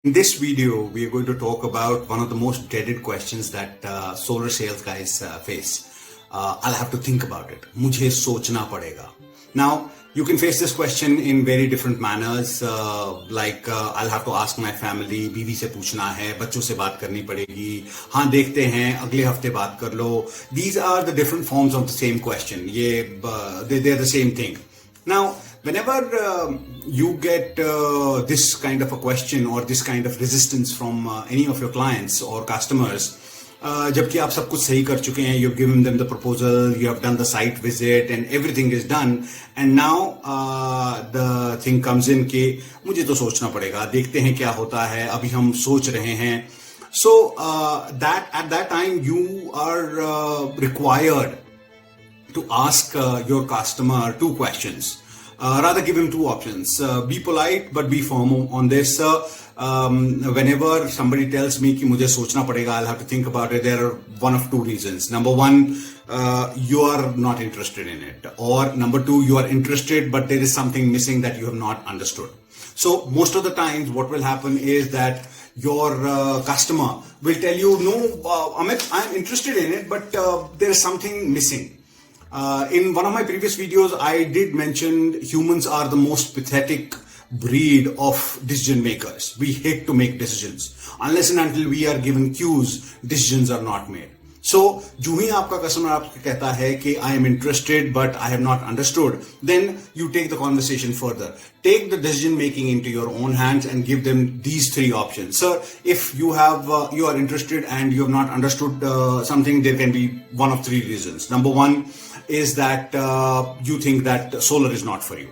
In this video, we are going to talk about one of the most dreaded questions that solar sales guys face. I'll have to think about it. मुझे सोचना पड़ेगा. Now, you can face this question in very different manners. I'll have to ask my family, बीवी से पूछना है, बच्चों से बात करनी पड़ेगी. हाँ देखते हैं, अगले हफ्ते बात कर लो. These are the different forms of the same question. They're the same thing. Now, whenever you get this kind of a question or this kind of resistance from any of your clients or customers, जबकि आप सब कुछ सही कर चुके हैं, you've given them the proposal, you have done the site visit and everything is done, and now the thing comes in कि मुझे तो सोचना पड़ेगा, देखते हैं क्या होता है, अभी हम सोच रहे हैं. So that at that time you are required to ask your customer two questions. Rather give him two options. Be polite but be firm on this. Whenever somebody tells me कि मुझे सोचना पड़ेगा, I'll have to think about it, there are one of two reasons. Number one, you are not interested in it. Or number two, you are interested but there is something missing that you have not understood. So most of the times what will happen is that your customer will tell you, no, Amit, I'm interested in it, but there is something missing. In one of my previous videos, I did mention humans are the most pathetic breed of decision makers. We hate to make decisions. Unless and until we are given cues, decisions are not made. So, जो ही आपका customer आपको कहता है कि I am interested but I have not understood, then you take the conversation further. Take the decision making into your own hands and give them these three options. Sir, if you are interested and you have not understood something, there can be one of three reasons. Number one is that you think that solar is not for you.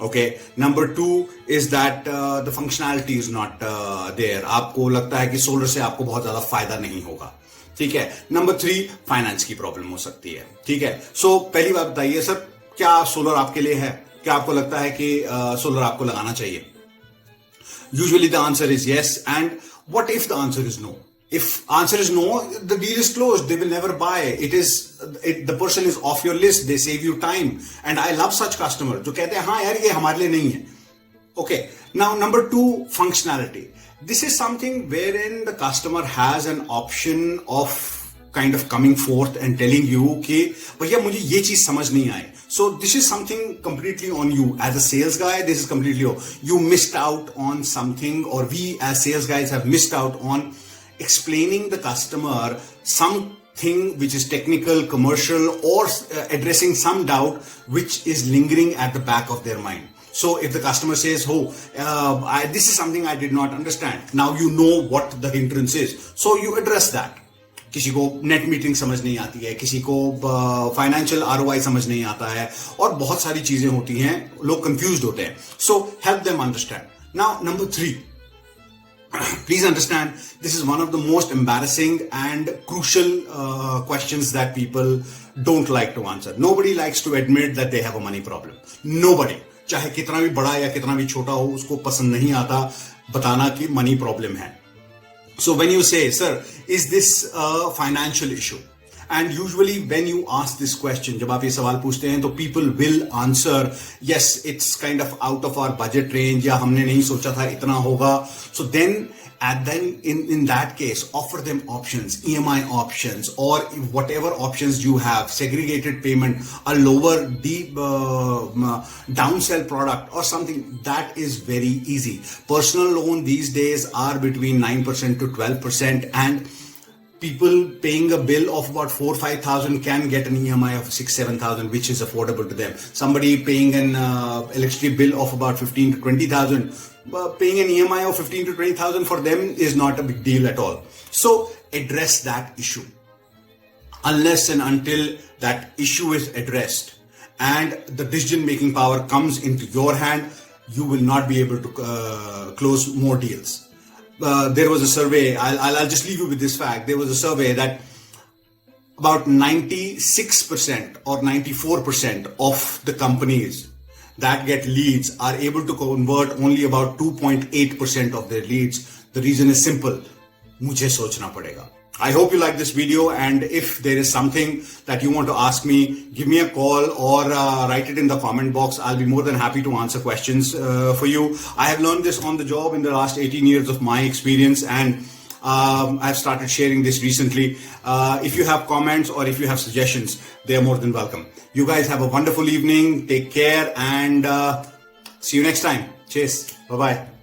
Okay. Number two is that the functionality is not there. आपको लगता है कि solar से आपको बहुत ज्यादा फायदा नहीं होगा. ठीक है. नंबर थ्री, फाइनेंस की प्रॉब्लम हो सकती है. ठीक है. सो पहली बात बताइए सर, क्या सोलर आपके लिए है? क्या आपको लगता है कि सोलर आपको लगाना चाहिए? Usually the answer is yes. And what if the answer is no? If answer is no, the deal is closed. They will never buy. The person is off your list. They save you time. And I love such customers जो कहते हैं हाँ यार ये हमारे लिए नहीं है. Okay. Now number two, functionality. This is something wherein the customer has an option of kind of coming forth and telling you कि भैया मुझे ये चीज समझ नहीं आई. So this is something completely on you. As a sales guy, this is completely you missed out on something, or we as sales guys have missed out on explaining the customer something which is technical, commercial, or addressing some doubt which is lingering at the back of their mind. So if the customer says, this is something I did not understand, now you know what the hindrance is. So you address that. किसी को net meeting समझ नहीं आती है, किसी को financial ROI समझ नहीं आता है, और बहुत सारी चीजें होती हैं, लोग कंफ्यूज्ड होते हैं. So help them understand. Now number three, please understand, this is one of the most embarrassing and crucial questions that people don't like to answer. Nobody likes to admit that they have a money problem. Nobody, चाहे कितना भी बड़ा या कितना भी छोटा हो, उसको पसंद नहीं आता बताना कि मनी प्रॉब्लम है. So when you say, sir, is this a financial issue? And usually when you ask this question, जब आप ये सवाल पूछते हैं, तो people will answer, yes, it's kind of out of our budget range, या हमने नहीं सोचा था इतना होगा. So then in that case, offer them options, EMI options, or whatever options you have, segregated payment, a lower downsell product, or something that is very easy. Personal loan these days are between 9% to 12%, and people paying a bill of about 4,000-5,000 can get an EMI of 6,000-7,000, which is affordable to them. Somebody paying an electricity bill of about 15,000 to 20,000, paying an EMI of 15,000 to 20,000 for them is not a big deal at all. So address that issue. Unless and until that issue is addressed and the decision-making power comes into your hand, you will not be able to close more deals. There was a survey, I'll just leave you with this fact. There was a survey that about 96% or 94% of the companies that get leads are able to convert only about 2.8% of their leads. The reason is simple. मुझे सोचना पड़ेगा. I hope you like this video, and if there is something that you want to ask me, give me a call or write it in the comment box. I'll be more than happy to answer questions for you. I have learned this on the job in the last 18 years of my experience, and I've started sharing this recently. If you have comments or if you have suggestions, they are more than welcome. You guys have a wonderful evening. Take care, and see you next time. Cheers. Bye-bye.